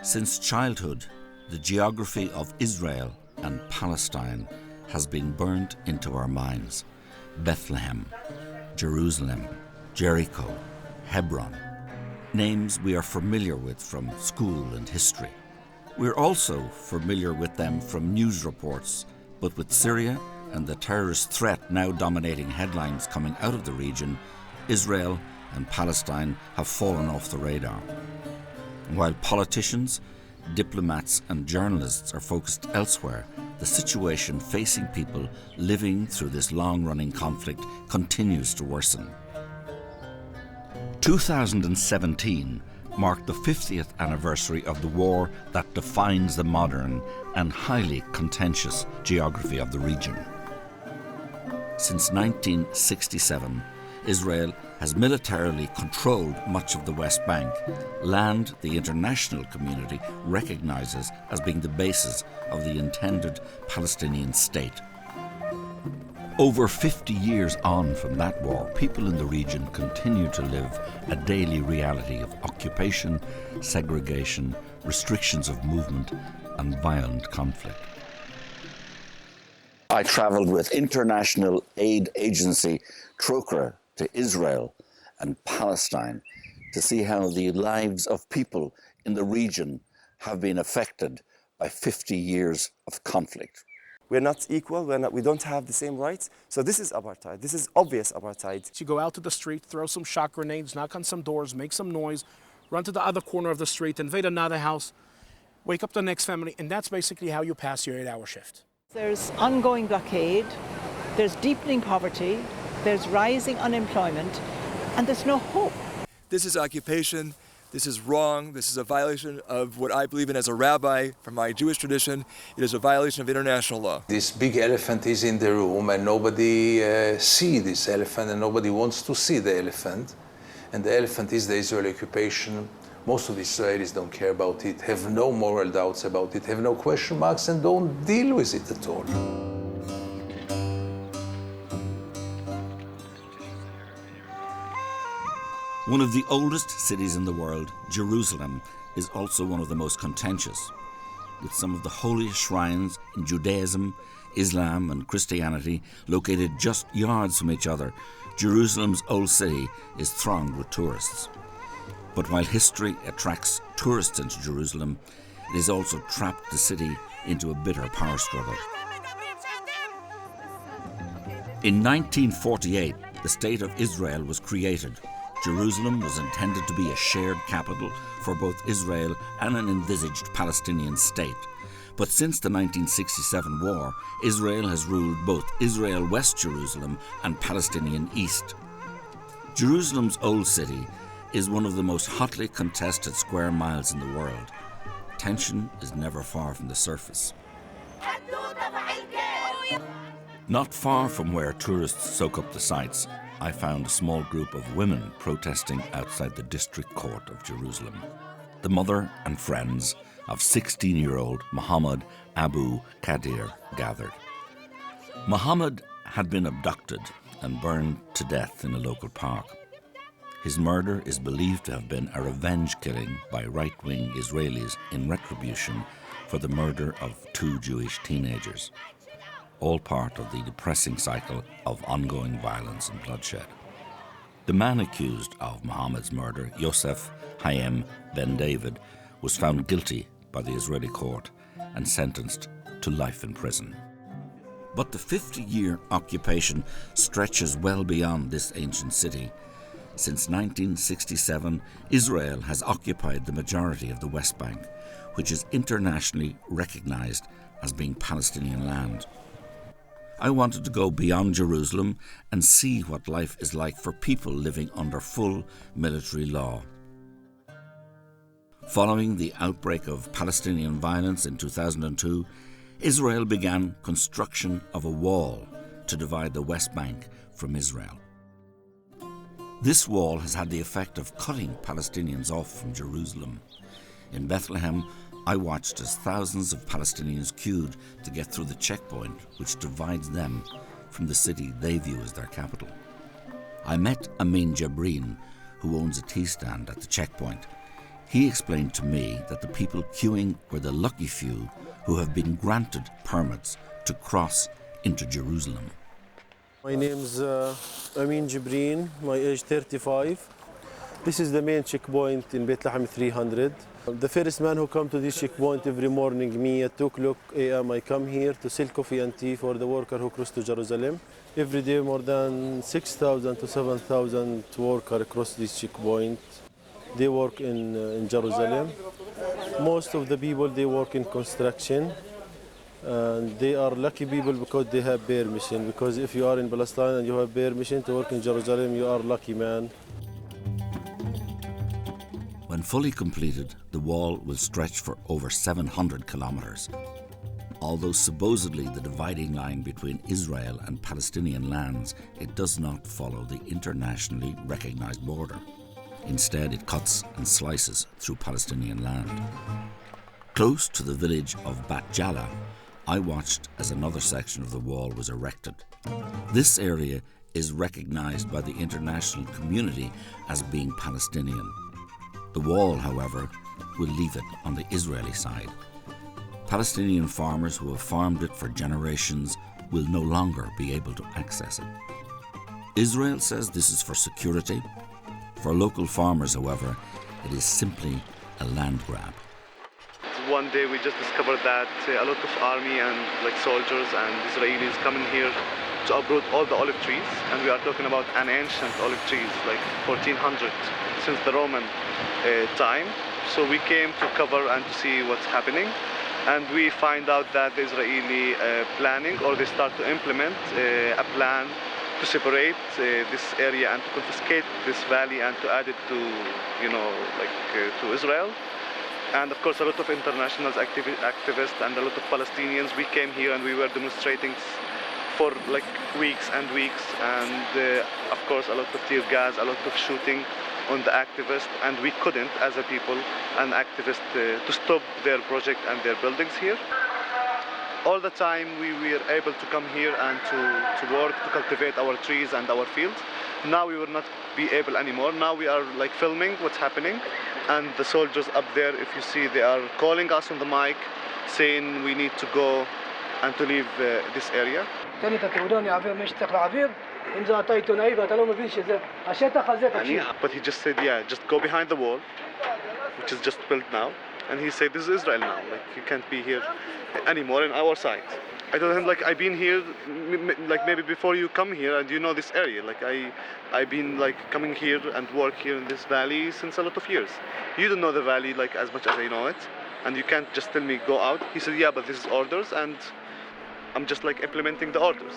Since childhood, the geography of Israel and Palestine has been burnt into our minds. Bethlehem, Jerusalem, Jericho, Hebron. Names we are familiar with from school and history. We're also familiar with them from news reports, but with Syria and the terrorist threat now dominating headlines coming out of the region, Israel and Palestine have fallen off the radar. While politicians, diplomats and journalists are focused elsewhere, the situation facing people living through this long-running conflict continues to worsen. 2017 marked the 50th anniversary of the war that defines the modern and highly contentious geography of the region. Since 1967, Israel has militarily controlled much of the West Bank, land the international community recognizes as being the basis of the intended Palestinian state. Over 50 years on from that war, people in the region continue to live a daily reality of occupation, segregation, restrictions of movement, and violent conflict. I travelled with international aid agency Trocaire to Israel and Palestine to see how the lives of people in the region have been affected by 50 years of conflict. We're not equal, we don't have the same rights. So this is apartheid. This is obvious apartheid. You go out to the street, throw some shock grenades, knock on some doors, make some noise, run to the other corner of the street, invade another house, wake up the next family, and that's basically how you pass your 8-hour shift. There's ongoing blockade, there's deepening poverty, there's rising unemployment, and there's no hope. This is occupation. This is wrong. This is a violation of what I believe in as a rabbi from my Jewish tradition. It is a violation of international law. This big elephant is in the room and nobody sees this elephant and nobody wants to see the elephant. And the elephant is the Israeli occupation. Most of the Israelis don't care about it, have no moral doubts about it, have no question marks and don't deal with it at all. One of the oldest cities in the world, Jerusalem, is also one of the most contentious. With some of the holiest shrines in Judaism, Islam and Christianity located just yards from each other, Jerusalem's old city is thronged with tourists. But while history attracts tourists into Jerusalem, it has also trapped the city into a bitter power struggle. In 1948, the State of Israel was created. Jerusalem was intended to be a shared capital for both Israel and an envisaged Palestinian state. But since the 1967 war, Israel has ruled both Israel West Jerusalem and Palestinian East. Jerusalem's old city is one of the most hotly contested square miles in the world. Tension is never far from the surface. Not far from where tourists soak up the sights, I found a small group of women protesting outside the district court of Jerusalem. The mother and friends of 16-year-old Mohammed Abu Qadir gathered. Mohammed had been abducted and burned to death in a local park. His murder is believed to have been a revenge killing by right-wing Israelis in retribution for the murder of 2 Jewish teenagers, all part of the depressing cycle of ongoing violence and bloodshed. The man accused of Mohammed's murder, Yosef Hayem Ben David, was found guilty by the Israeli court and sentenced to life in prison. But the 50-year occupation stretches well beyond this ancient city. Since 1967, Israel has occupied the majority of the West Bank, which is internationally recognized as being Palestinian land. I wanted to go beyond Jerusalem and see what life is like for people living under full military law. Following the outbreak of Palestinian violence in 2002, Israel began construction of a wall to divide the West Bank from Israel. This wall has had the effect of cutting Palestinians off from Jerusalem. In Bethlehem, I watched as thousands of Palestinians queued to get through the checkpoint which divides them from the city they view as their capital. I met Amin Jabreen, who owns a tea stand at the checkpoint. He explained to me that the people queuing were the lucky few who have been granted permits to cross into Jerusalem. My name's Amin Jibreen, my age 35. This is the main checkpoint in Bethlehem 300. The first man who come to this checkpoint every morning, me at 2 o'clock a.m. I come here to sell coffee and tea for the worker who cross to Jerusalem. Every day more than 6,000 to 7,000 workers cross this checkpoint. They work in Jerusalem. Most of the people, they work in construction. And they are lucky people because they have permission. Because if you are in Palestine and you have permission to work in Jerusalem, you are lucky, man. When fully completed, the wall will stretch for over 700 kilometres. Although supposedly the dividing line between Israel and Palestinian lands, it does not follow the internationally recognised border. Instead, it cuts and slices through Palestinian land. Close to the village of Bat Jala, I watched as another section of the wall was erected. This area is recognised by the international community as being Palestinian. The wall, however, will leave it on the Israeli side. Palestinian farmers who have farmed it for generations will no longer be able to access it. Israel says this is for security. For local farmers, however, it is simply a land grab. One day we just discovered that a lot of army and soldiers and Israelis coming here to uproot all the olive trees, and we are talking about an ancient olive trees, like 1400, since the Roman time. So we came to cover and to see what's happening, and we find out that the Israeli planning, or they start to implement a plan to separate this area and to confiscate this valley and to add it to, to Israel. And of course, a lot of international activists and a lot of Palestinians, we came here and we were demonstrating for weeks and weeks. And of course, a lot of tear gas, a lot of shooting on the activists. And we couldn't, as a people and activists, to stop their project and their buildings here. All the time we were able to come here and to work, to cultivate our trees and our fields. Now we will not be able anymore. Now we are filming what's happening. And the soldiers up there, if you see, they are calling us on the mic, saying we need to go and to leave this area. But he just said, yeah, just go behind the wall, which is just built now. And he said, this is Israel now, you can't be here anymore in our side. I told him, I've been here, maybe before you come here, and you know this area. I've been, coming here and work here in this valley since a lot of years. You don't know the valley, as much as I know it, and you can't just tell me, go out. He said, yeah, but this is orders, and I'm just, implementing the orders.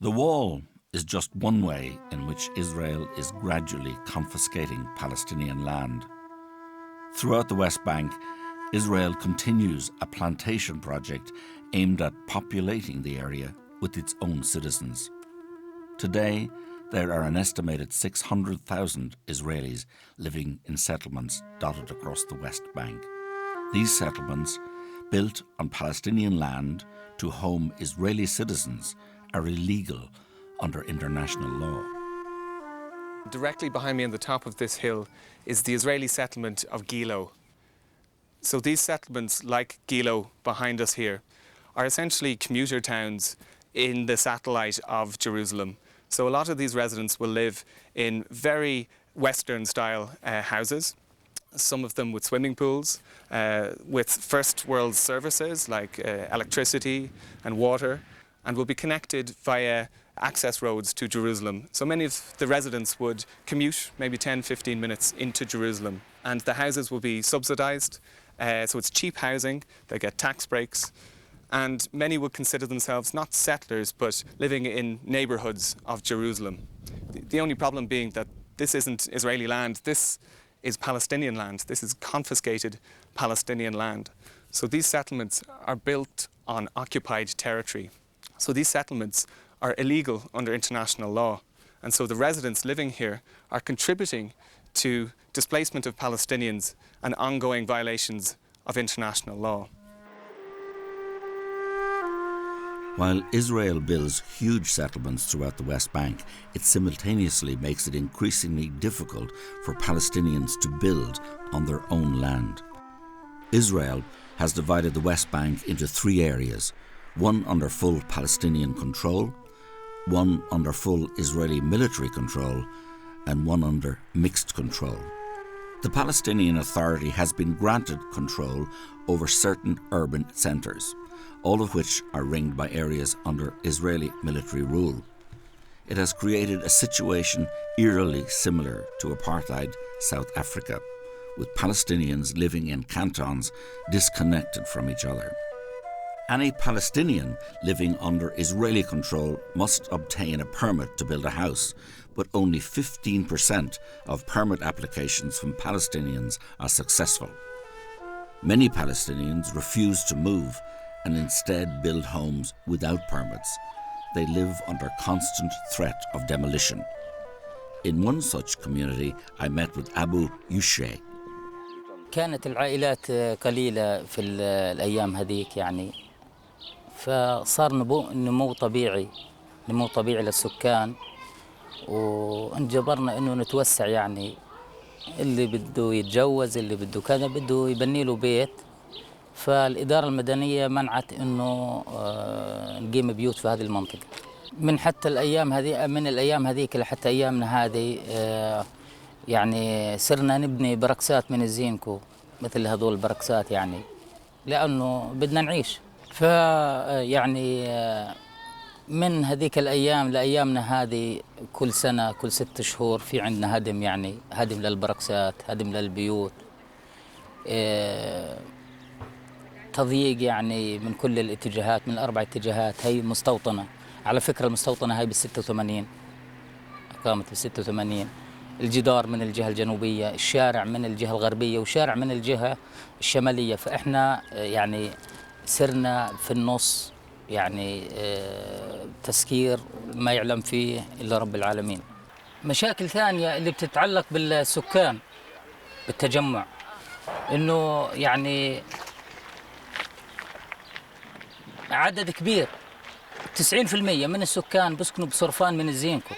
The wall is just one way in which Israel is gradually confiscating Palestinian land. Throughout the West Bank, Israel continues a plantation project aimed at populating the area with its own citizens. Today, there are an estimated 600,000 Israelis living in settlements dotted across the West Bank. These settlements, built on Palestinian land to home Israeli citizens, are illegal under international law. Directly behind me on the top of this hill is the Israeli settlement of Gilo. So these settlements, like Gilo behind us here, are essentially commuter towns in the satellite of Jerusalem. So a lot of these residents will live in very Western-style houses, some of them with swimming pools, with first world services like electricity and water, and will be connected via access roads to Jerusalem. So many of the residents would commute maybe 10, 15 minutes into Jerusalem, and the houses will be subsidized. So it's cheap housing, they get tax breaks, and many would consider themselves not settlers, but living in neighborhoods of Jerusalem. The only problem being that this isn't Israeli land, this is Palestinian land. This is confiscated Palestinian land. So these settlements are built on occupied territory. So these settlements are illegal under international law. And so the residents living here are contributing to displacement of Palestinians and ongoing violations of international law. While Israel builds huge settlements throughout the West Bank, it simultaneously makes it increasingly difficult for Palestinians to build on their own land. Israel has divided the West Bank into 3 areas, one under full Palestinian control, one under full Israeli military control, and one under mixed control. The Palestinian Authority has been granted control over certain urban centres, all of which are ringed by areas under Israeli military rule. It has created a situation eerily similar to apartheid South Africa, with Palestinians living in cantons disconnected from each other. Any Palestinian living under Israeli control must obtain a permit to build a house, but only 15% of permit applications from Palestinians are successful. Many Palestinians refuse to move and instead build homes without permits. They live under constant threat of demolition. In one such community, I met with Abu Yushe. كانت العائلات قليلة في الأيام هذيك يعني فصار نمو طبيعي للسكان وانجبرنا إنه نتوسع يعني اللي بده يتجوز اللي بده كذا بده يبني له بيت فالإدارة المدنية منعت إنه نقيم بيوت في هذه المنطقة من حتى الأيام هذه من الأيام هذيك لحتى أيامنا هذه يعني صرنا نبني بركسات من الزينكو مثل هذول البركسات يعني لأنه بدنا نعيش فيعني من هذيك الأيام لأيامنا هذه كل سنة كل 6 شهور في عندنا هدم يعني هدم للبركسات هدم للبيوت تضييق يعني من كل الاتجاهات من 4 اتجاهات هي مستوطنة على فكرة المستوطنة هي بال86 قامت بال86 الجدار من الجهة الجنوبية الشارع من الجهة الغربية وشارع من الجهة الشمالية فإحنا يعني سرنا في النص يعني تسكير ما يعلم فيه إلا رب العالمين مشاكل ثانية اللي بتتعلق بالسكان بالتجمع إنه يعني عدد كبير 90% من السكان بيسكنوا بصرفان من الزينكو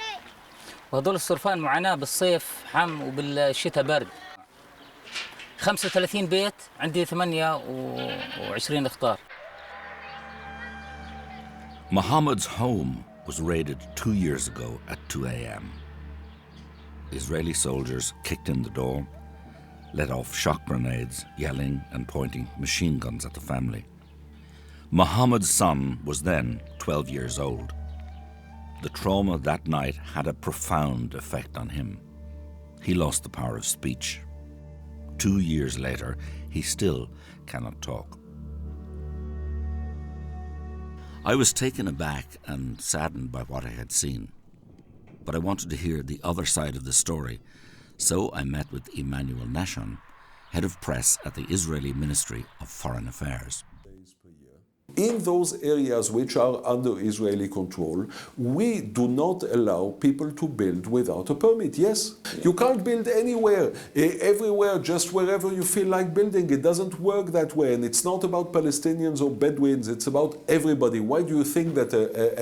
وهذول الصرفان معاناة بالصيف حم وبالشتاء برد 35 بيت عندي 28 اختار. Mohammed's home was raided 2 years ago at 2 a.m. Israeli soldiers kicked in the door, let off shock grenades, yelling and pointing machine guns at the family. Mohammed's son was then 12 years old. The trauma that night had a profound effect on him. He lost the power of speech. 2 years later, he still cannot talk. I was taken aback and saddened by what I had seen, but I wanted to hear the other side of the story, so I met with Emmanuel Nashon, head of press at the Israeli Ministry of Foreign Affairs. In those areas which are under Israeli control, we do not allow people to build without a permit. Yes, you can't build anywhere, everywhere, just wherever you feel like building. It doesn't work that way, and it's not about Palestinians or Bedouins, it's about everybody. Why do you think that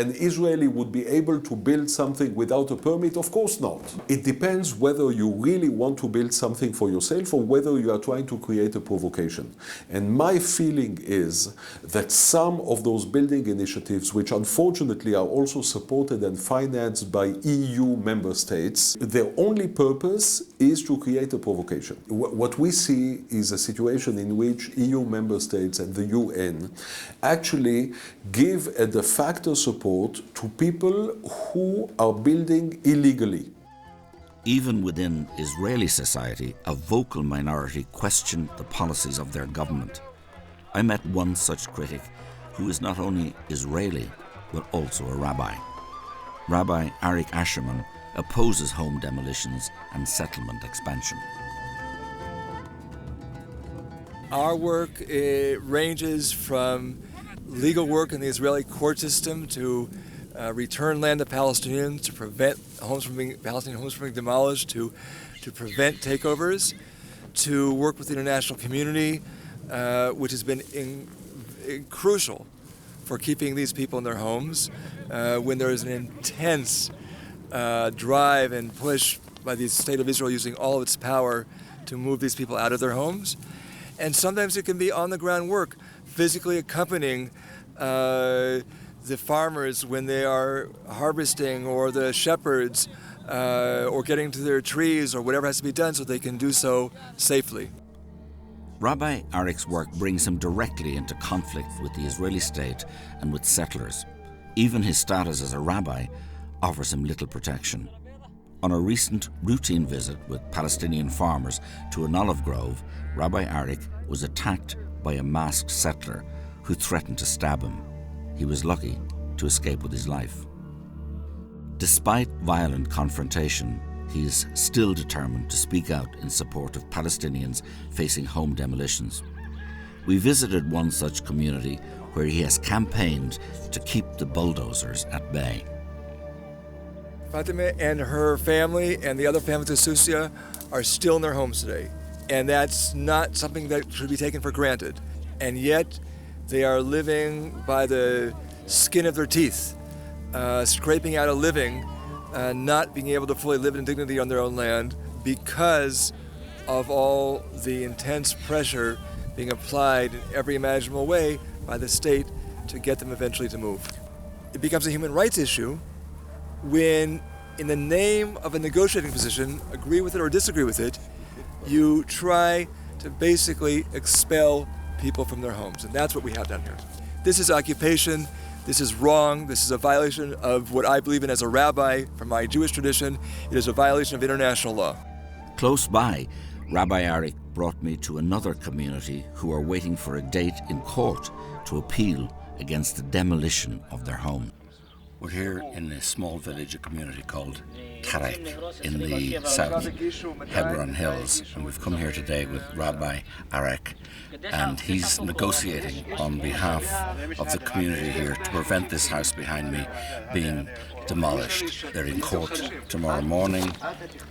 an Israeli would be able to build something without a permit? Of course not. It depends whether you really want to build something for yourself or whether you are trying to create a provocation. And my feeling is that some of those building initiatives, which unfortunately are also supported and financed by EU member states, their only purpose is to create a provocation. What we see is a situation in which EU member states and the UN actually give a de facto support to people who are building illegally. Even within Israeli society, a vocal minority questioned the policies of their government. I met one such critic who is not only Israeli, but also a rabbi. Rabbi Arik Asherman opposes home demolitions and settlement expansion. Our work ranges from legal work in the Israeli court system to return land to Palestinians, to prevent Palestinian homes from being demolished, to prevent takeovers, to work with the international community, which has been crucial for keeping these people in their homes when there is an intense drive and push by the state of Israel using all of its power to move these people out of their homes. And sometimes it can be on-the-ground work, physically accompanying the farmers when they are harvesting, or the shepherds, or getting to their trees, or whatever has to be done so they can do so safely. Rabbi Arik's work brings him directly into conflict with the Israeli state and with settlers. Even his status as a rabbi offers him little protection. On a recent routine visit with Palestinian farmers to an olive grove, Rabbi Arik was attacked by a masked settler who threatened to stab him. He was lucky to escape with his life. Despite violent confrontation, he is still determined to speak out in support of Palestinians facing home demolitions. We visited one such community where he has campaigned to keep the bulldozers at bay. Fatima and her family and the other families of Susia are still in their homes today. And that's not something that should be taken for granted. And yet, they are living by the skin of their teeth, scraping out a living, not being able to fully live in dignity on their own land because of all the intense pressure being applied in every imaginable way by the state to get them eventually to move. It becomes a human rights issue when, in the name of a negotiating position, agree with it or disagree with it, you try to basically expel people from their homes. And that's what we have down here. This is occupation. This is wrong. This is a violation of what I believe in as a rabbi from my Jewish tradition. It is a violation of international law. Close by, Rabbi Arik brought me to another community who are waiting for a date in court to appeal against the demolition of their home. We're here in a small village, a community called Tarek in the south Hebron Hills, and we've come here today with Rabbi Arik, and he's negotiating on behalf of the community here to prevent this house behind me being demolished. They're in court tomorrow morning,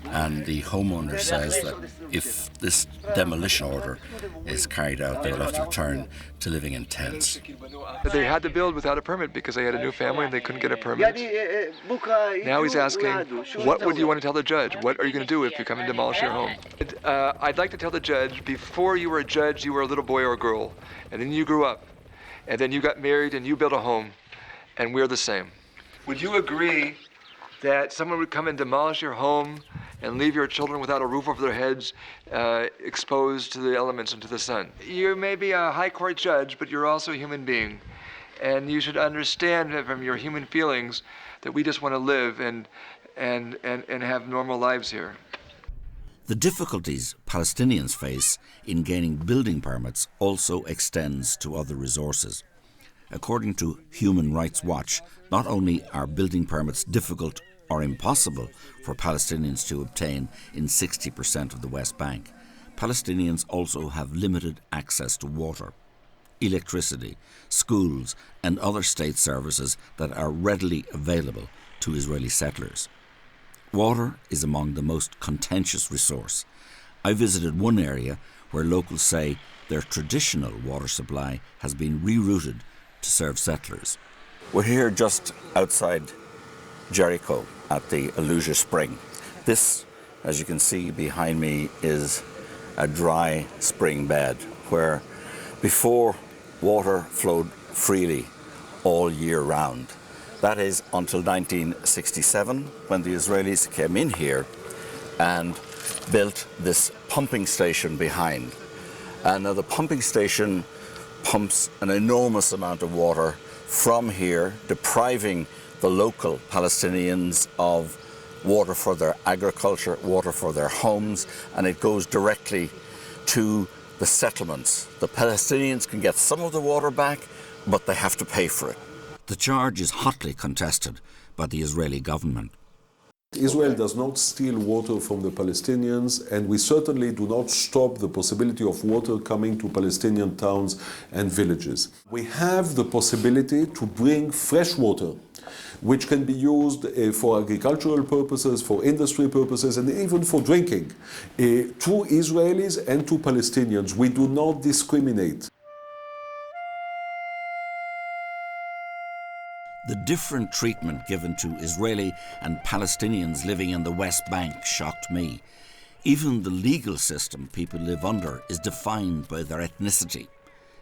and the homeowner says that if this demolition order is carried out, they will have to return to living in tents. They had to build without a permit because they had a new family and they couldn't get a permit. Now he's asking, what would you want to tell the judge? What are you going to do if you come and demolish your home? I'd like to tell the judge, before you were a judge, you were a little boy or a girl, and then you grew up, and then you got married and you built a home, and we're the same. Would you agree that someone would come and demolish your home and leave your children without a roof over their heads, exposed to the elements and to the sun? You may be a high court judge, but you're also a human being. And you should understand from your human feelings that we just want to live and have normal lives here. The difficulties Palestinians face in gaining building permits also extends to other resources. According to Human Rights Watch, not only are building permits difficult or impossible for Palestinians to obtain in 60% of the West Bank, Palestinians also have limited access to water, electricity, schools, and other state services that are readily available to Israeli settlers. Water is among the most contentious resource. I visited one area where locals say their traditional water supply has been rerouted to serve settlers. We're here just outside Jericho at the Aluja Spring. This, as you can see behind me, is a dry spring bed where before water flowed freely all year round. That is until 1967, when the Israelis came in here and built this pumping station behind. And now the pumping station pumps an enormous amount of water from here, depriving the local Palestinians of water for their agriculture, water for their homes, and it goes directly to the settlements. The Palestinians can get some of the water back, but they have to pay for it. The charge is hotly contested by the Israeli government. Israel does not steal water from the Palestinians, and we certainly do not stop the possibility of water coming to Palestinian towns and villages. We have the possibility to bring fresh water, which can be used for agricultural purposes, for industry purposes, and even for drinking, to Israelis and to Palestinians. We do not discriminate. The different treatment given to Israeli and Palestinians living in the West Bank shocked me. Even the legal system people live under is defined by their ethnicity.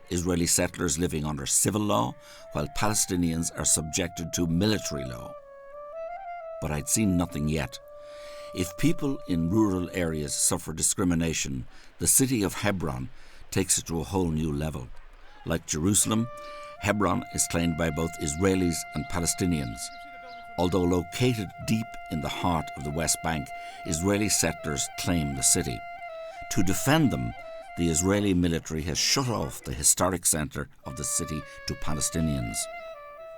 Israeli settlers living under civil law, while Palestinians are subjected to military law. But I'd seen nothing yet. If people in rural areas suffer discrimination, the city of Hebron takes it to a whole new level. Like Jerusalem, Hebron is claimed by both Israelis and Palestinians. Although located deep in the heart of the West Bank, Israeli settlers claim the city. To defend them, the Israeli military has shut off the historic centre of the city to Palestinians.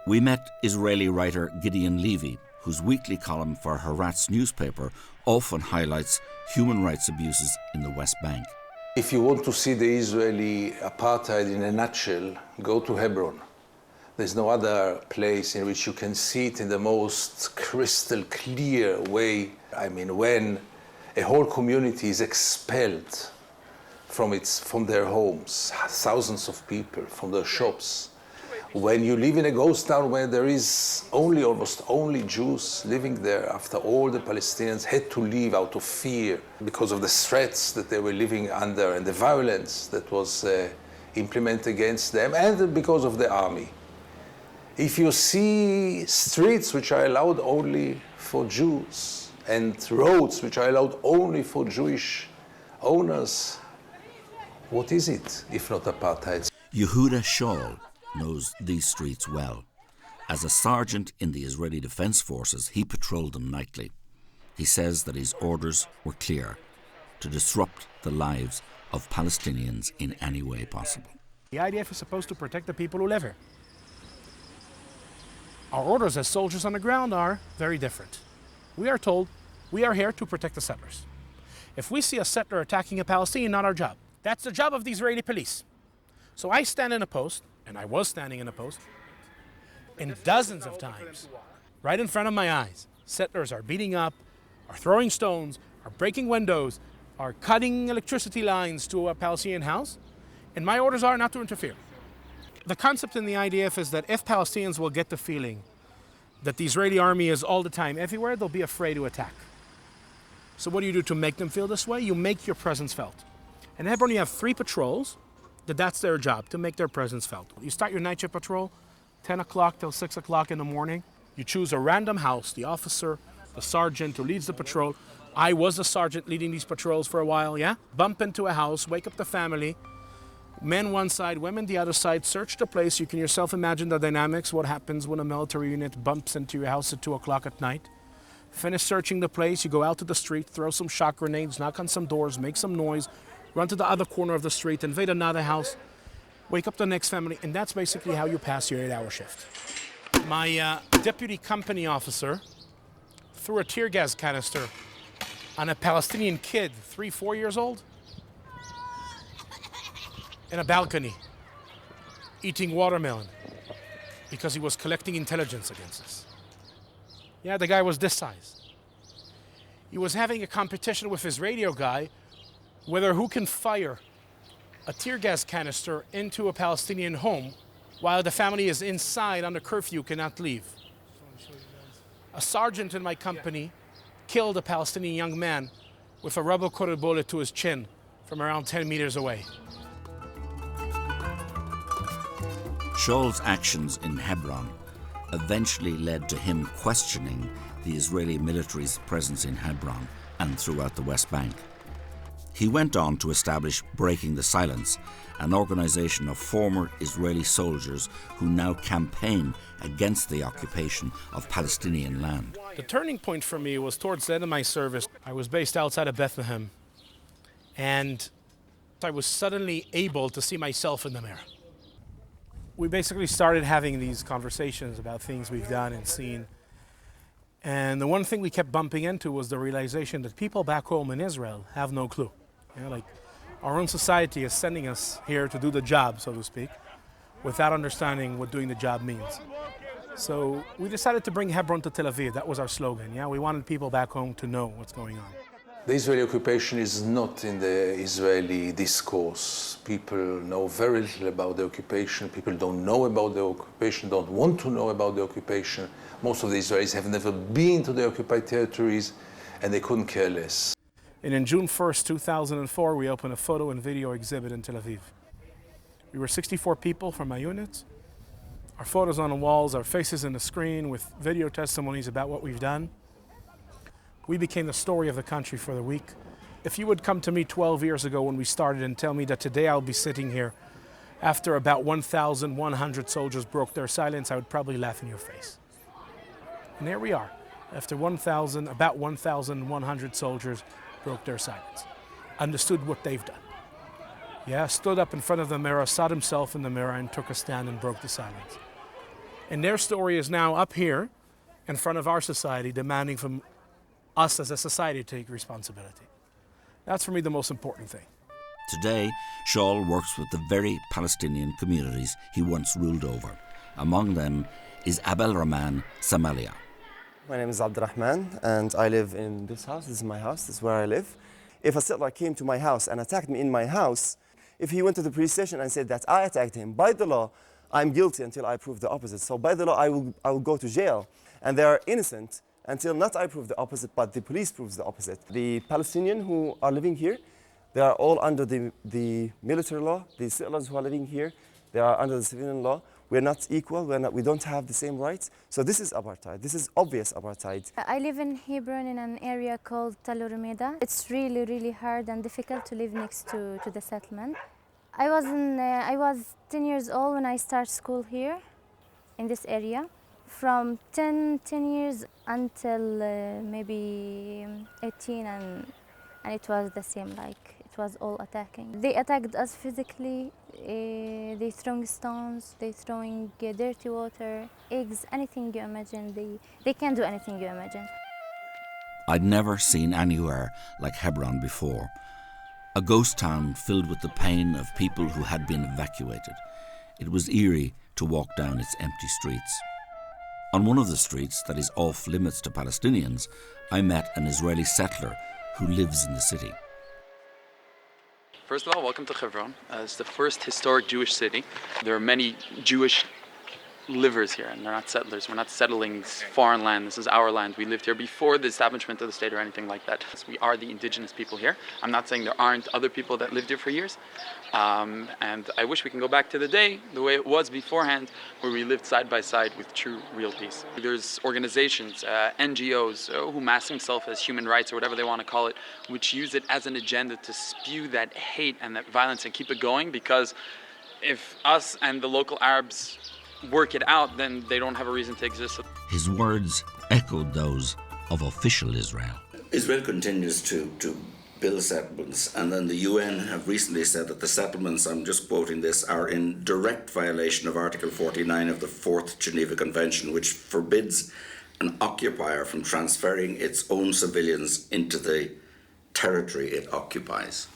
We met Israeli writer Gideon Levy, whose weekly column for Haaretz newspaper often highlights human rights abuses in the West Bank. If you want to see the Israeli apartheid in a nutshell, go to Hebron. There's no other place in which you can see it in the most crystal clear way. I mean, when a whole community is expelled from their homes, thousands of people, from their shops. When you live in a ghost town where there is almost only Jews living there after all the Palestinians had to leave out of fear because of the threats that they were living under and the violence that was implemented against them and because of the army. If you see streets which are allowed only for Jews and roads which are allowed only for Jewish owners, what is it if not apartheid? Yehuda Shaul knows these streets well. As a sergeant in the Israeli Defense Forces, he patrolled them nightly. He says that his orders were clear: to disrupt the lives of Palestinians in any way possible. The IDF is supposed to protect the people who live here. Our orders as soldiers on the ground are very different. We are told we are here to protect the settlers. If we see a settler attacking a Palestinian, not our job. That's the job of the Israeli police. So I stand in a post, and I was standing in a post, and dozens of times, right in front of my eyes, settlers are beating up, are throwing stones, are breaking windows, are cutting electricity lines to a Palestinian house, and my orders are not to interfere. The concept in the IDF is that if Palestinians will get the feeling that the Israeli army is all the time everywhere, they'll be afraid to attack. So what do you do to make them feel this way? You make your presence felt. In Hebron, you have 3 patrols, that's their job, to make their presence felt. You start your night shift patrol, 10 o'clock till 6 o'clock in the morning. You choose a random house, the officer, the sergeant who leads the patrol. I was the sergeant leading these patrols for a while, yeah? Bump into a house, wake up the family, men one side, women the other side, search the place. You can yourself imagine the dynamics, what happens when a military unit bumps into your house at 2 o'clock at night. Finish searching the place, you go out to the street, throw some shock grenades, knock on some doors, make some noise, run to the other corner of the street, invade another house, wake up the next family, and that's basically how you pass your 8-hour shift. My deputy company officer threw a tear gas canister on a Palestinian kid, 3-4 years old, in a balcony, eating watermelon, because he was collecting intelligence against us. Yeah, the guy was this size. He was having a competition with his radio guy whether who can fire a tear gas canister into a Palestinian home while the family is inside under curfew, cannot leave. A sergeant in my company killed a Palestinian young man with a rubber-coated bullet to his chin from around 10 meters away. Shaul's actions in Hebron eventually led to him questioning the Israeli military's presence in Hebron and throughout the West Bank. He went on to establish Breaking the Silence, an organization of former Israeli soldiers who now campaign against the occupation of Palestinian land. The turning point for me was towards the end of my service. I was based outside of Bethlehem, and I was suddenly able to see myself in the mirror. We basically started having these conversations about things we've done and seen. And the one thing we kept bumping into was the realization that people back home in Israel have no clue. You know, like our own society is sending us here to do the job, so to speak, without understanding what doing the job means. So we decided to bring Hebron to Tel Aviv. That was our slogan. Yeah, we wanted people back home to know what's going on. The Israeli occupation is not in the Israeli discourse. People know very little about the occupation. People don't know about the occupation, don't want to know about the occupation. Most of the Israelis have never been to the occupied territories, and they couldn't care less. And in June 1st, 2004, we opened a photo and video exhibit in Tel Aviv. We were 64 people from my unit. Our photos on the walls, our faces on the screen with video testimonies about what we've done. We became the story of the country for the week. If you would come to me 12 years ago when we started and tell me that today I'll be sitting here after about 1,100 soldiers broke their silence, I would probably laugh in your face. And there we are. After about 1,100 soldiers broke their silence, understood what they've done. Yeah, stood up in front of the mirror, saw himself in the mirror and took a stand and broke the silence. And their story is now up here in front of our society, demanding from us as a society to take responsibility. That's for me the most important thing. Today, Shaul works with the very Palestinian communities he once ruled over. Among them is Abel Rahman Samalia. My name is Abdurrahman, and I live in this house. This is my house. This is where I live. If a settler came to my house and attacked me in my house, if he went to the police station and said that I attacked him, by the law, I'm guilty until I prove the opposite. So by the law, I will go to jail. And they are innocent until not I prove the opposite, but the police proves the opposite. The Palestinians who are living here, they are all under the military law. The settlers who are living here, they are under the civilian law. We're not equal. We don't have the same rights. So this is apartheid. This is obvious apartheid. I live in Hebron in an area called Tel Rumeda. It's really, really hard and difficult to live next to the settlement. I was 10 years old when I started school here in this area. From 10 years until maybe 18, and it was the same, like it was all attacking. They attacked us physically, they throwing stones, they throwing dirty water, eggs, anything you imagine. They can do anything you imagine. I'd never seen anywhere like Hebron before. A ghost town filled with the pain of people who had been evacuated. It was eerie to walk down its empty streets. On one of the streets that is off limits to Palestinians, I met an Israeli settler who lives in the city. First of all, welcome to Hebron. It's the first historic Jewish city. There are many Jewish livers here, and they're not settlers. We're not settling foreign land. This is our land. We lived here before the establishment of the state or anything like that. We are the indigenous people here. I'm not saying there aren't other people that lived here for years. And I wish we can go back to the day, the way it was beforehand, where we lived side by side with true, real peace. There's organizations, NGOs, who mask themselves as human rights or whatever they want to call it, which use it as an agenda to spew that hate and that violence and keep it going, because if us and the local Arabs work it out, then they don't have a reason to exist. His words echoed those of official Israel. Israel continues to build settlements, and then the UN have recently said that the settlements, I'm just quoting this, are in direct violation of Article 49 of the 4th Geneva Convention, which forbids an occupier from transferring its own civilians into the territory it occupies.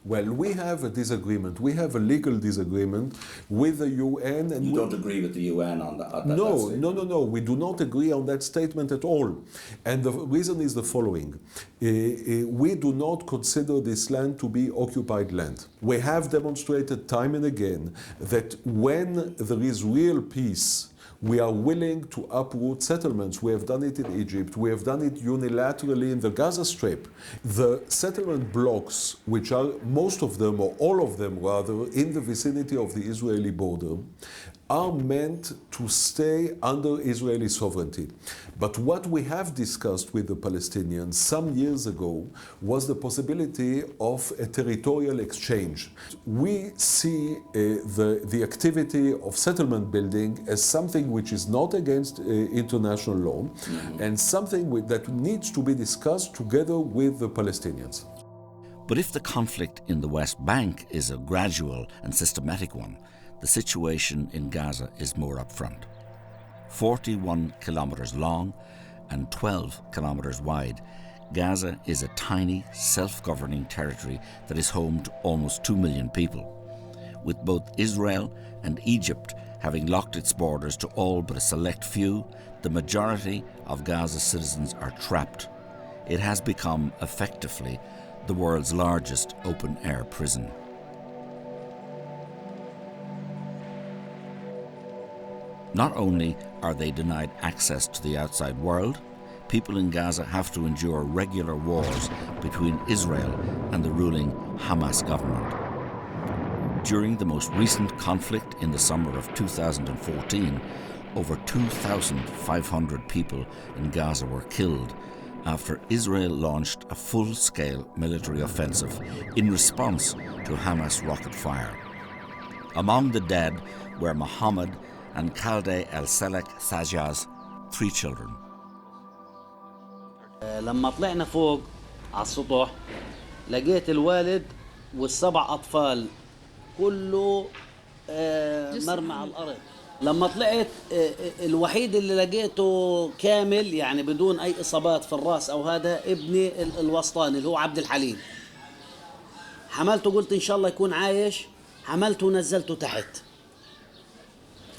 Well, we have a disagreement. We have a legal disagreement with the UN. And you don't agree with the UN on that? No. We do not agree on that statement at all. And the reason is the following. We do not consider this land to be occupied land. We have demonstrated time and again that when there is real peace, we are willing to uproot settlements. We have done it in Egypt. We have done it unilaterally in the Gaza Strip. The settlement blocks, which are most of them, or all of them rather, in the vicinity of the Israeli border, are meant to stay under Israeli sovereignty. But what we have discussed with the Palestinians some years ago was the possibility of a territorial exchange. We see the activity of settlement building as something which is not against international law, and something that needs to be discussed together with the Palestinians. But if the conflict in the West Bank is a gradual and systematic one, the situation in Gaza is more upfront. 41 kilometers long and 12 kilometers wide, Gaza is a tiny, self-governing territory that is home to almost 2 million people. With both Israel and Egypt having locked its borders to all but a select few, the majority of Gaza's citizens are trapped it has become effectively the world's largest open-air prison. Not only are they denied access to the outside world, people in Gaza have to endure regular wars between Israel and the ruling Hamas government. During the most recent conflict in the summer of 2014, over 2,500 people in Gaza were killed after Israel launched a full-scale military offensive in response to Hamas rocket fire. Among the dead were Mohammed and Khalde El-Selek Sajaz, 3 children. لما طلعنا فوق على السطح لقيت الوالد وال7 أطفال كله مرمى على الأرض. لما طلعت الوحيد اللي لقيته كامل يعني بدون أي إصابات في الرأس أو هذا ابني الوسطاني اللي هو عبد الحليم. حملته قلت إن شاء الله يكون عايش، حملته ونزلته تحت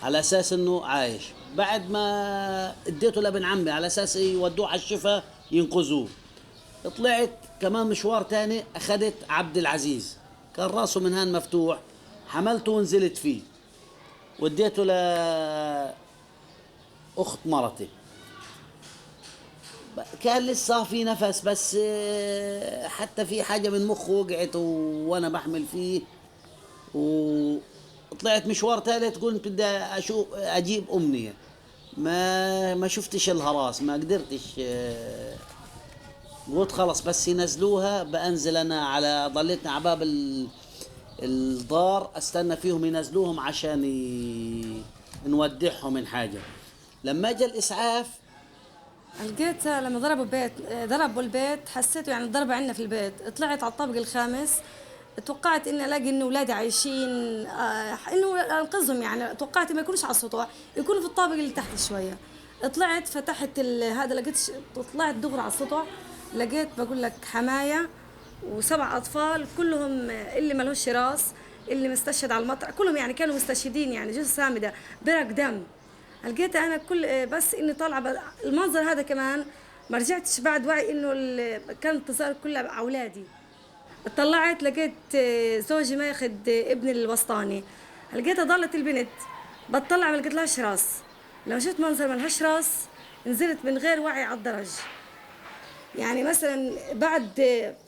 على أساس إنه عايش. بعد ما اديته لابن عمي على أساس يودوه على الشفا ينقذوه. طلعت كمان مشوار تاني أخذت عبد العزيز كان راسه من هان مفتوح، حملته ونزلت فيه وديته لأخت مرتي. كان لسه في نفس بس حتى في حاجة من مخه وقعت وأنا بحمل فيه. وطلعت مشوار ثالث قلت بدي أجيب أمنية، ما شفتش الهراس، ما قدرتش. قلت خلص بس ينزلوها بأنزل أنا على ضليتنا على باب الدار استنى فيهم ينزلوهم عشان نودعهم من حاجة. لما جاء الإسعاف لقيت لما ضربوا البيت حسيته يعني الضربة عندنا في البيت. طلعت على الطابق الخامس، توقعت إني ألاقي إن أولادي عايشين، إنه أنقذهم يعني. توقعت ما يكونوش على السطح، يكونوا في الطابق اللي تحت شوية. طلعت فتحت هذا لقيت طلعت دغري على السطح، لقيت بقول لك حماية و7 أطفال كلهم اللي ملوش راس، اللي مستشهد على المطرح، كلهم يعني كانوا مستشهدين يعني جثث سامدة برق دم. لقيت أنا كل بس إني طالعة المنظر هذا كمان ما رجعتش بعد وعي إنه كان التصارف كله على أولادي. طلعت لقيت زوجي ما ياخد ابني الوسطاني، لقيتها ضلت البنت بتطلع ما لقيتلهاش راس. لما شفت منظر ما لهاش راس نزلت من غير وعي على الدرج. يعني مثلا بعد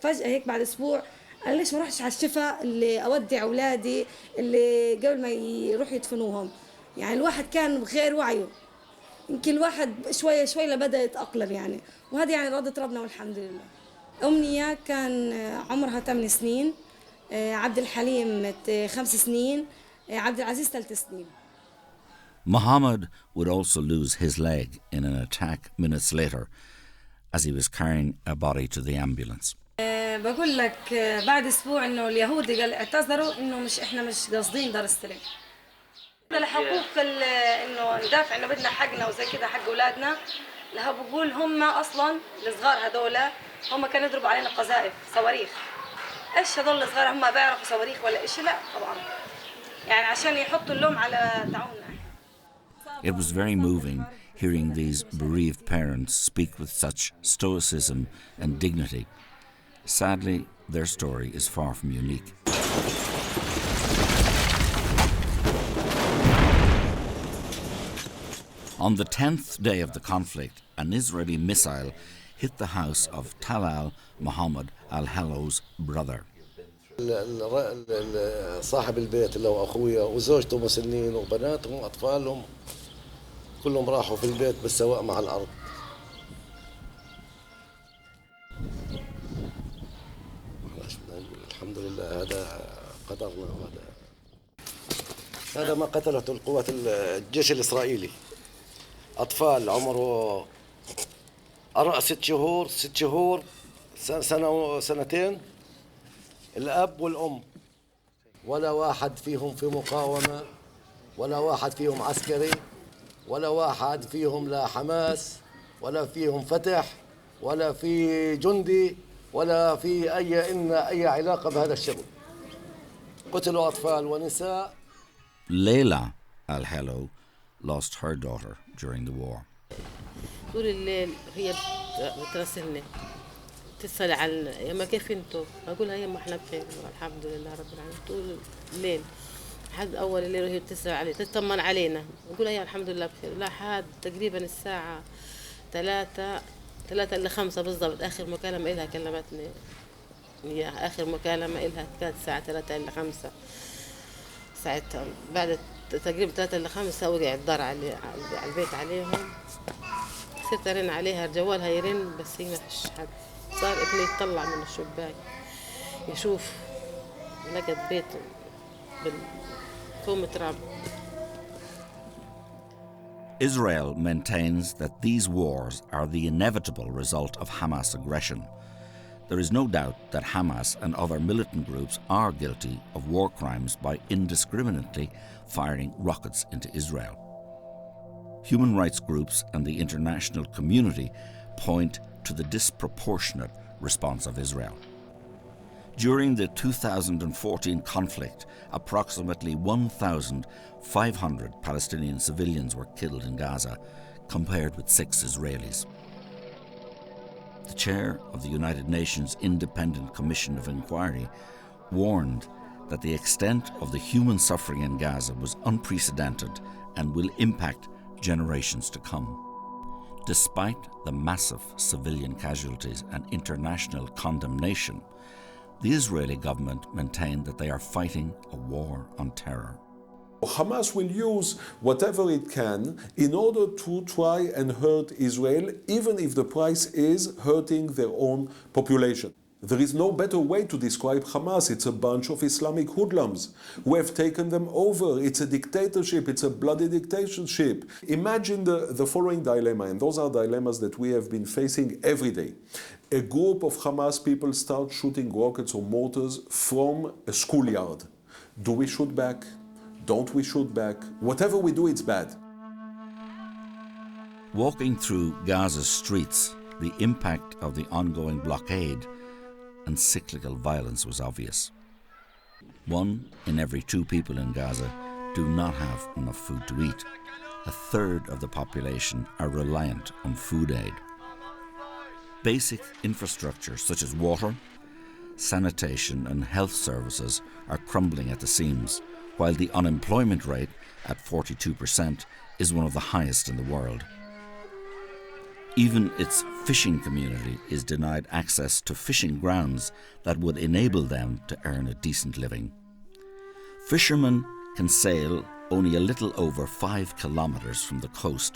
فجأة هيك بعد أسبوع أنا ليش ما رحتش على الشفا اللي أودع أولادي اللي قبل ما يروحوا يدفنوهم. يعني الواحد كان بغير وعيه، يمكن الواحد شوية شوية لبدأ يتأقلم يعني. وهذه يعني رضت ربنا والحمد لله. أمنية كان عمرها 8 سنين، عبد الحليم 5 سنين، عبد العزيز 3 سنين. Mohammed would also lose his leg in an attack minutes later as he was carrying a body to the ambulance. بقول لك بعد اسبوع انه اليهود اعتذروا انه احنا مش قاصدين دار السلام. لحقوق انه ندافع انه بدنا حقنا وزي كده حق اولادنا. لها بقول هم اصلا الصغار هذول هم كانوا يضربوا علينا قذائف صواريخ. ايش هذول الصغار هم بيعرفوا صواريخ ولا ايش؟ لا طبعا يعني عشان يحطوا اللوم على تعاوننا. It was very moving hearing these bereaved parents speak with such stoicism and dignity. Sadly, their story is far from unique. On the 10th day of the conflict, an Israeli missile hit the house of Talal Mohammed al-Hello's brother. صاحب البيت اللي هو أخويا وزوجته مسنين وبناتهم وأطفالهم كلهم راحوا في البيت بالسواء مع الأرض. الحمد لله هذا قدرنا. هذا ما قتلته القوات الجيش الإسرائيلي. أطفال عمره 6 شهور سنة وسنتين، الأب والأم، ولا واحد فيهم في مقاومة، ولا واحد فيهم عسكري، ولا واحد فيهم لا حماس، ولا فيهم فتح، ولا في جندي، ولا في أي علاقة بهذا الشغل. قتلوا أطفال ونساء. Layla al-Hello lost her daughter during the war. طول الليل هي بتراسلني تسأل عن يما كيف انتوا؟ اقولها يما احنا بخير الحمد لله رب العالمين. طول الليل لحد اول الليل وهي بتسأل علي تطمن علينا، اقولها يا الحمد لله بخير لحد تقريبا الساعة 3 إلى 5 بالضبط. آخر مكالمة إلها كلمتني إياها، آخر مكالمة إلها كانت الساعة 3 إلى 5. ساعتها بعد تقريبا 3 إلى 5 وقع الدار على البيت عليهم. صرت أرن عليها جوالها يرن بس هي ما فيش حد. صار ابني يطلع من الشباك يشوف لقت بيته بالكوم تراب. Israel maintains that these wars are the inevitable result of Hamas aggression. There is no doubt that Hamas and other militant groups are guilty of war crimes by indiscriminately firing rockets into Israel. Human rights groups and the international community point to the disproportionate response of Israel. During the 2014 conflict, approximately 1,500 Palestinian civilians were killed in Gaza, compared with 6 Israelis. The chair of the United Nations Independent Commission of Inquiry warned that the extent of the human suffering in Gaza was unprecedented and will impact generations to come. Despite the massive civilian casualties and international condemnation, the Israeli government maintained that they are fighting a war on terror. Hamas will use whatever it can in order to try and hurt Israel, even if the price is hurting their own population. There is no better way to describe Hamas. It's a bunch of Islamic hoodlums who have taken them over. It's a dictatorship. It's a bloody dictatorship. Imagine the following dilemma, and those are dilemmas that we have been facing every day. A group of Hamas people start shooting rockets or mortars from a schoolyard. Do we shoot back? Don't we shoot back? Whatever we do, it's bad. Walking through Gaza's streets, the impact of the ongoing blockade and cyclical violence was obvious. 1 in every 2 people in Gaza do not have enough food to eat. 1/3 of the population are reliant on food aid. Basic infrastructure such as water, sanitation and health services are crumbling at the seams, while the unemployment rate at 42% is one of the highest in the world. Even its fishing community is denied access to fishing grounds that would enable them to earn a decent living. Fishermen can sail only a little over 5 kilometers from the coast.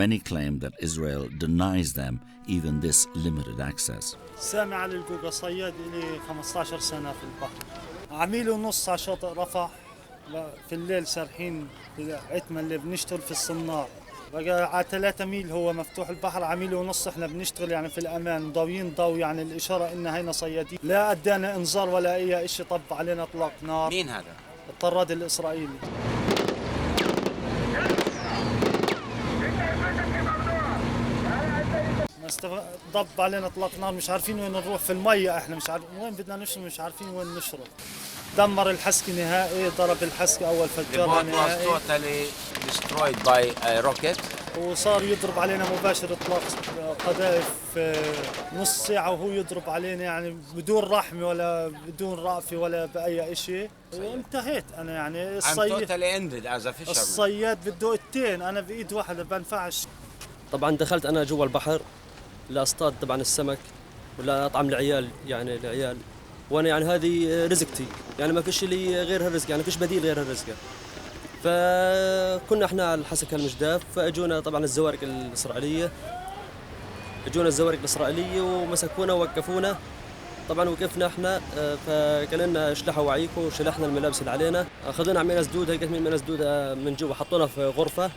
Many claim that Israel denies them even this limited access. سامي علي الجوجا صياد لي 15 سنة في البحر. عميل ونص على شاطئ رفح في الليل سارحين عتمة اللي بنشتغل في الصناع. بقى على 3 ميل هو مفتوح البحر، عميل ونص احنا بنشتغل يعني في الامان ضاويين ضو يعني الاشاره ان هينا صيادين. لا ادانا انذار ولا اي شيء، طب علينا اطلاق نار. مين هذا؟ الطراد الاسرائيلي. ضب علينا اطلاق نار، مش عارفين وين نروح في الميه، احنا مش عارفين وين بدنا نشرب، مش عارفين وين نشرب. دمر الحسكة نهائي، ضرب الحسكة أول فجار نهائي. totally destroyed by a rocket. وصار يضرب علينا مباشر إطلاق قذائف نص ساعة وهو يضرب علينا يعني بدون رحمة ولا بدون رأفة ولا بأي شيء. وانتهيت أنا يعني الصياد بده 2 أنا بإيد واحدة بنفعش. طبعا دخلت أنا جوا البحر لاصطاد طبعا السمك ولا أطعم العيال يعني العيال، وانا يعني هذه رزقتي يعني ما فيش لي غير هالرزق، يعني فيش بديل غير هالرزق. فكنا احنا على الحسكه المجداف، فاجونا طبعا الزوارق الاسرائيليه، ومسكونا ووقفونا. طبعا وقفنا احنا، فقال لنا اشلحوا وعيكم وشلحنا الملابس اللي علينا، اخذونا عملنا سدوده، لقيت من سدوده من جوا، حطونا في غرفه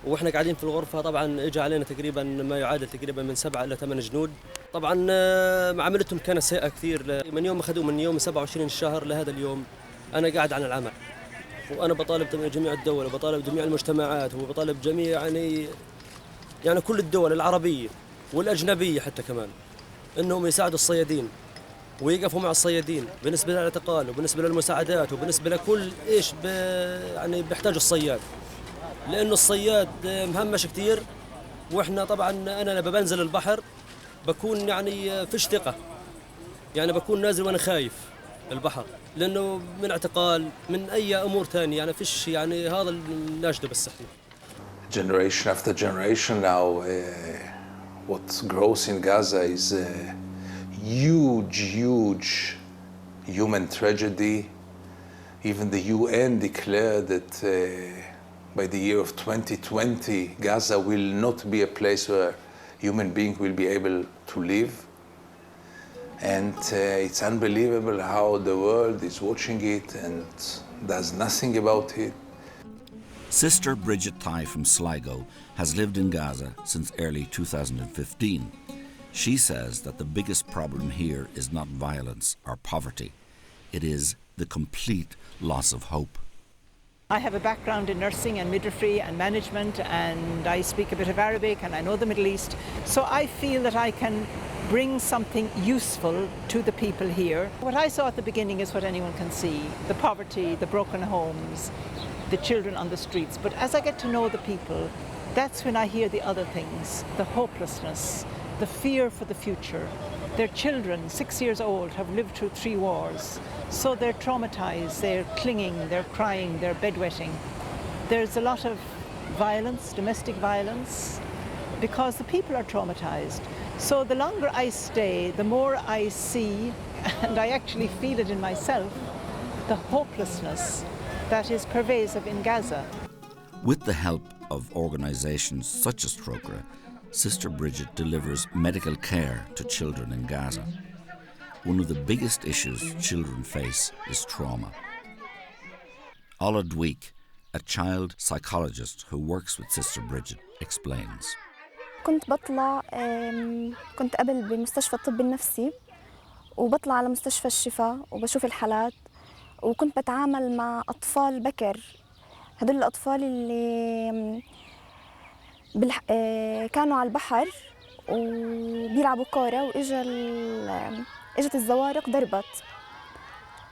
واحنا قاعدين في الغرفه. طبعا اجى علينا تقريبا ما يعادل تقريبا من 7 إلى 8 جنود. طبعا معاملتهم كانت سيئه كثير، من يوم اخذوه من يوم 27 الشهر لهذا اليوم انا قاعد عن العمل، وانا بطالب جميع الدول وبطالب جميع المجتمعات وبطالب جميع يعني كل الدول العربيه والاجنبيه حتى كمان انهم يساعدوا الصيادين ويقفوا مع الصيادين بالنسبه للاعتقال وبالنسبه للمساعدات وبالنسبه لكل ايش يعني بيحتاجوا الصياد، لانه الصياد مهمش كثير. واحنا طبعا انا لما بنزل البحر بكون يعني فيش ثقة، يعني بكون نازل وأنا خايف البحر، لأنه من اعتقال من أي أمور ثانية، يعني فيش يعني هذا الناشدة بس احنا. Generation after generation now, what grows in Gaza is a huge human tragedy. Even the UN declared that by the year of 2020, Gaza will not be a place where human beings will be able to live. And it's unbelievable how the world is watching it and does nothing about it. Sister Bridget Thai from Sligo has lived in Gaza since early 2015. She says that the biggest problem here is not violence or poverty. It is the complete loss of hope. I have a background in nursing and midwifery and management, and I speak a bit of Arabic and I know the Middle East. So I feel that I can bring something useful to the people here. What I saw at the beginning is what anyone can see: the poverty, the broken homes, the children on the streets. But as I get to know the people, that's when I hear the other things: the hopelessness, the fear for the future. Their children, 6 years old, have lived through 3 wars. So they're traumatized, they're clinging, they're crying, they're bedwetting. There's a lot of violence, domestic violence, because the people are traumatized. So the longer I stay, the more I see, and I actually feel it in myself, the hopelessness that is pervasive in Gaza. With the help of organisations such as Trocaire, Sister Bridget delivers medical care to children in Gaza. One of the biggest issues children face is trauma. Ola Dweek, a child psychologist who works with Sister Bridget, explains. كنت قبل بمستشفى الطب النفسي، وبطلع على مستشفى الشفاء وبشوف الحالات، وكنت بتعامل مع أطفال بكر. هدول الأطفال اللي كانوا على البحر وبيلعبوا كورة، اجت الزوارق ضربت،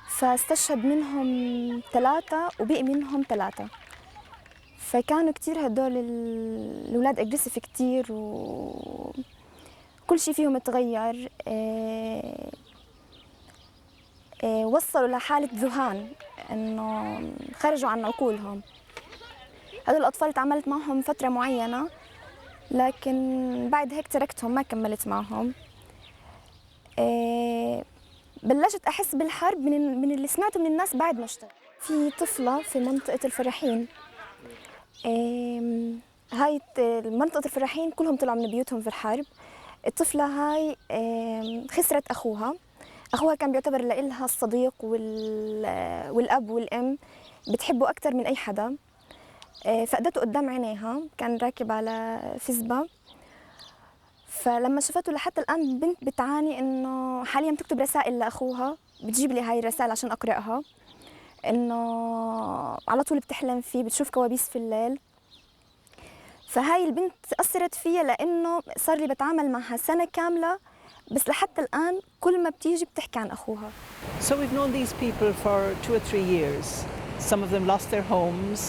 فاستشهد منهم 3 وبقي منهم 3. فكانوا كتير هدول الأولاد أجريسيف كتير، وكل شيء فيهم تغير. وصلوا لحالة ذهان، إنه خرجوا عن عقولهم. هدول الأطفال تعاملت معهم فترة معينة، لكن بعد هيك تركتهم، ما كملت معهم. بلشت أحس بالحرب من اللي سمعته من الناس بعد ما اشتغل. في طفلة في منطقة الفلاحين، هاي منطقة الفلاحين كلهم طلعوا من بيوتهم في الحرب. الطفلة هاي خسرت أخوها كان بيعتبر لها الصديق والأب والأم، بتحبه أكتر من أي حدا. فقدته قدام عينيها، كان راكب على فزبة. فلما شفته لحتى الآن بنت بتعاني إنه حاليا بتكتب رسائل لأخوها، بتجيب لي هاي الرسائل عشان أقرأها، إنه على طول بتحلم فيه، بتشوف كوابيس في الليل. فهاي البنت أثرت فيها، لأنه صار لي بتعامل معها سنة كاملة، بس لحتى الآن كل ما بتيجي بتحكي عن أخوها. So we've known these people for 2 or 3 years. Some of them lost their homes,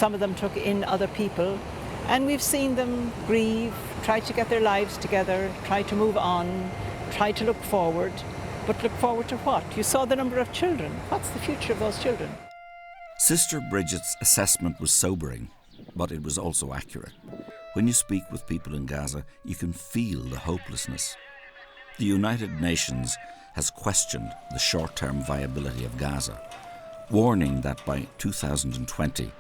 some of them took in other people, and we've seen them grieve, try to get their lives together, try to move on, try to look forward. But look forward to what? You saw the number of children. What's the future of those children? Sister Bridget's assessment was sobering, but it was also accurate. When you speak with people in Gaza, you can feel the hopelessness. The United Nations has questioned the short-term viability of Gaza, warning that by 2020,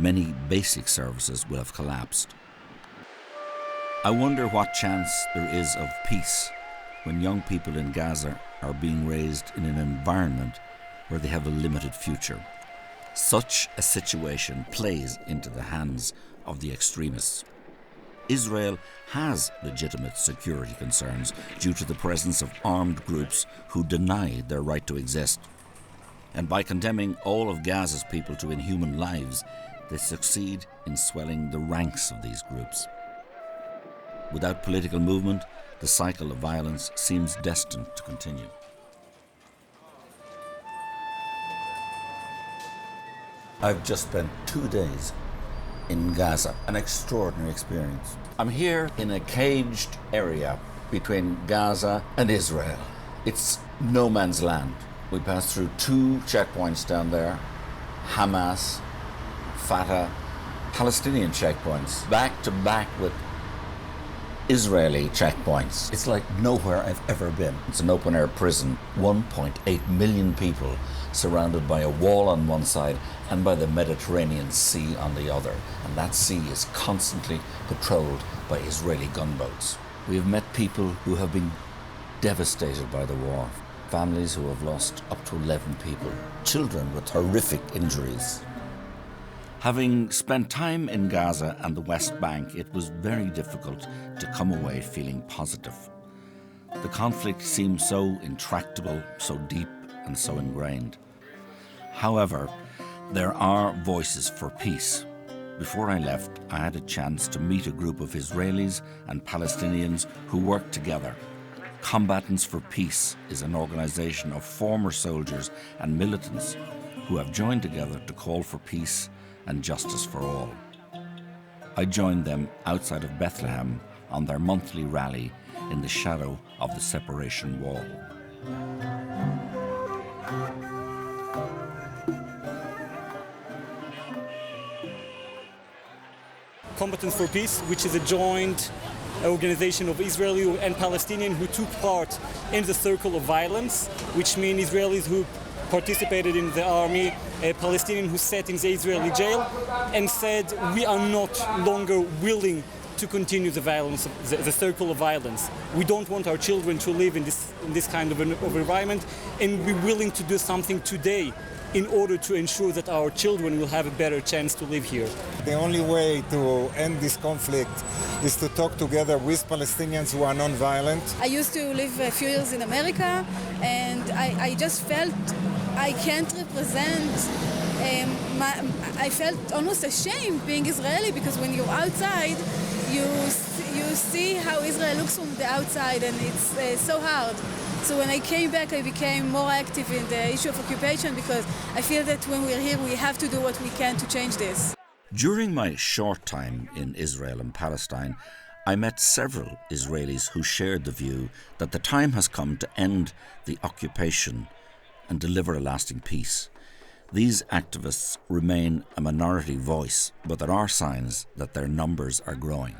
many basic services will have collapsed. I wonder what chance there is of peace when young people in Gaza are being raised in an environment where they have a limited future. Such a situation plays into the hands of the extremists. Israel has legitimate security concerns due to the presence of armed groups who deny their right to exist. And by condemning all of Gaza's people to inhuman lives, they succeed in swelling the ranks of these groups. Without political movement, the cycle of violence seems destined to continue. I've just spent 2 days in Gaza, an extraordinary experience. I'm here in a caged area between Gaza and Israel. It's no man's land. We passed through 2 checkpoints down there, Hamas, Fatah, Palestinian checkpoints, back to back with Israeli checkpoints. It's like nowhere I've ever been. It's an open-air prison, 1.8 million people surrounded by a wall on one side and by the Mediterranean Sea on the other. And that sea is constantly patrolled by Israeli gunboats. We have met people who have been devastated by the war, families who have lost up to 11 people, children with horrific injuries. Having spent time in Gaza and the West Bank, it was very difficult to come away feeling positive. The conflict seemed so intractable, so deep and so ingrained. However, there are voices for peace. Before I left, I had a chance to meet a group of Israelis and Palestinians who work together. Combatants for Peace is an organization of former soldiers and militants who have joined together to call for peace and justice for all. I joined them outside of Bethlehem on their monthly rally in the shadow of the separation wall. Combatants for Peace, which is a joint organization of Israeli and Palestinian who took part in the circle of violence, which means Israelis who participated in the army, a Palestinian who sat in the Israeli jail and said, we are not longer willing to continue the violence, the circle of violence. We don't want our children to live in this kind of environment, and we're willing to do something today in order to ensure that our children will have a better chance to live here. The only way to end this conflict is to talk together with Palestinians who are non-violent. I used to live a few years in America, and I just felt I can't represent. I felt almost ashamed being Israeli, because when you're outside, you see how Israel looks from the outside, and it's so hard. So when I came back, I became more active in the issue of occupation, because I feel that when we're here, we have to do what we can to change this. During my short time in Israel and Palestine, I met several Israelis who shared the view that the time has come to end the occupation and deliver a lasting peace. These activists remain a minority voice, but there are signs that their numbers are growing.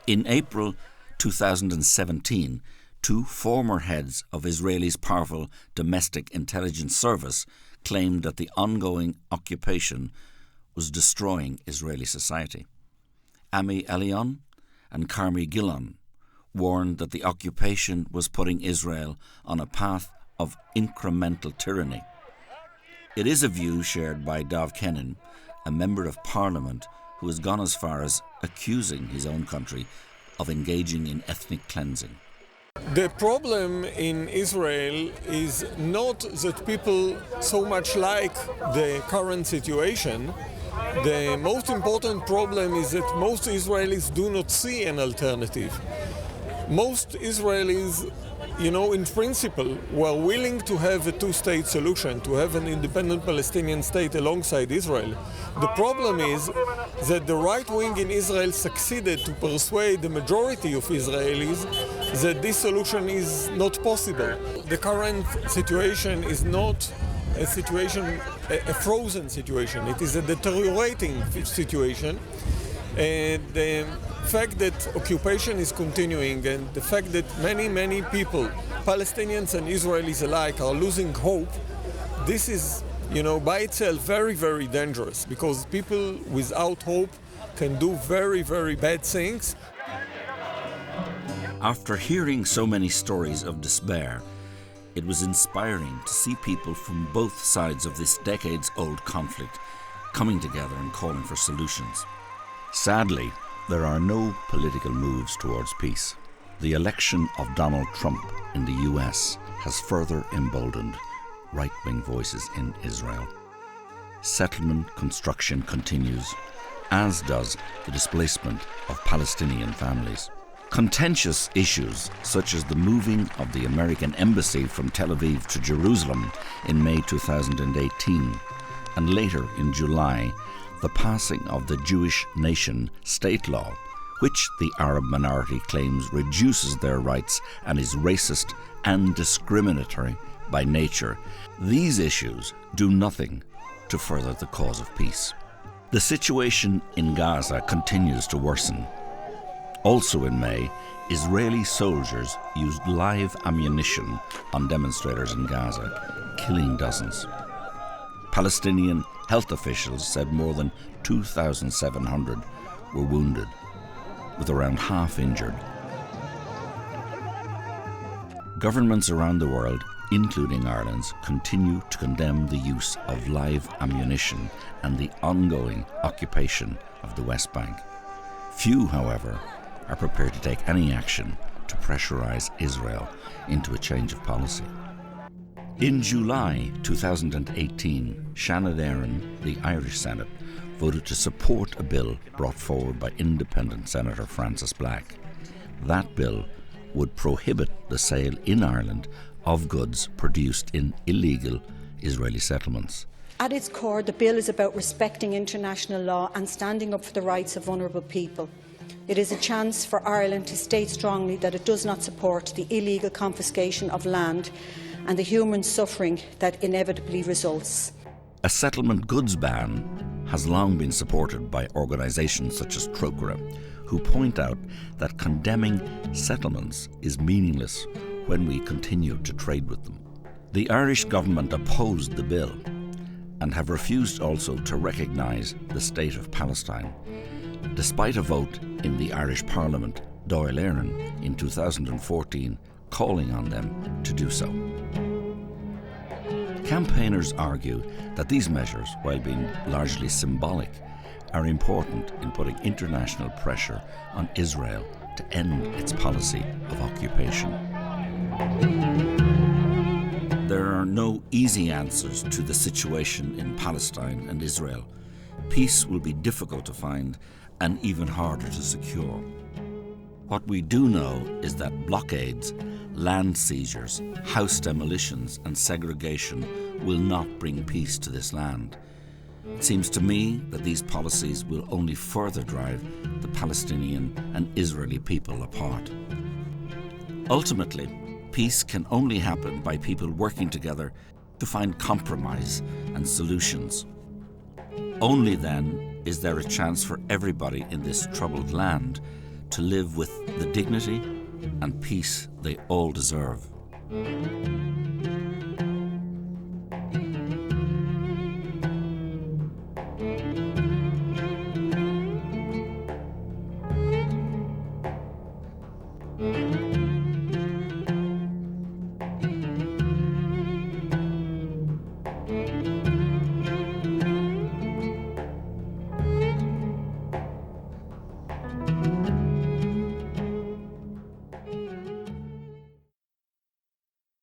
In April 2017, 2 former heads of Israel's powerful domestic intelligence service claimed that the ongoing occupation was destroying Israeli society. Ami Elion and Carmi Gilon warned that the occupation was putting Israel on a path of incremental tyranny. It is a view shared by Dov Kennan, a member of parliament who has gone as far as accusing his own country of engaging in ethnic cleansing. The problem in Israel is not that people so much like the current situation. The most important problem is that most Israelis do not see an alternative. Most Israelis, in principle, were willing to have a 2-state solution, to have an independent Palestinian state alongside Israel. The problem is that the right wing in Israel succeeded to persuade the majority of Israelis that this solution is not possible. The current situation is not a frozen situation. It is a deteriorating situation. And the fact that occupation is continuing, and the fact that many people, Palestinians and Israelis alike, are losing hope, this is, by itself very, very dangerous, because people without hope can do very, very bad things. After hearing so many stories of despair, it was inspiring to see people from both sides of this decades-old conflict coming together and calling for solutions. Sadly, there are no political moves towards peace. The election of Donald Trump in the US has further emboldened right-wing voices in Israel. Settlement construction continues, as does the displacement of Palestinian families. Contentious issues such as the moving of the American embassy from Tel Aviv to Jerusalem in May 2018, and later in July, the passing of the Jewish nation state law, which the Arab minority claims reduces their rights and is racist and discriminatory by nature. These issues do nothing to further the cause of peace. The situation in Gaza continues to worsen. Also in May, Israeli soldiers used live ammunition on demonstrators in Gaza, killing dozens. Palestinian health officials said more than 2,700 were wounded, with around half injured. Governments around the world, including Ireland's, continue to condemn the use of live ammunition and the ongoing occupation of the West Bank. Few, however, are prepared to take any action to pressurize Israel into a change of policy. In July 2018, Shannon Aaron, the Irish Senate, voted to support a bill brought forward by independent Senator Francis Black. That bill would prohibit the sale in Ireland of goods produced in illegal Israeli settlements. At its core, the bill is about respecting international law and standing up for the rights of vulnerable people. It is a chance for Ireland to state strongly that it does not support the illegal confiscation of land and the human suffering that inevitably results. A settlement goods ban has long been supported by organisations such as Trocaire, who point out that condemning settlements is meaningless when we continue to trade with them. The Irish government opposed the bill and have refused also to recognise the state of Palestine, despite a vote in the Irish Parliament, Dáil Éireann, in 2014, calling on them to do so. Campaigners argue that these measures, while being largely symbolic, are important in putting international pressure on Israel to end its policy of occupation. There are no easy answers to the situation in Palestine and Israel. Peace will be difficult to find and even harder to secure. What we do know is that blockades, land seizures, house demolitions and segregation will not bring peace to this land. It seems to me that these policies will only further drive the Palestinian and Israeli people apart. Ultimately, peace can only happen by people working together to find compromise and solutions. Only then is there a chance for everybody in this troubled land to live with the dignity and peace they all deserve.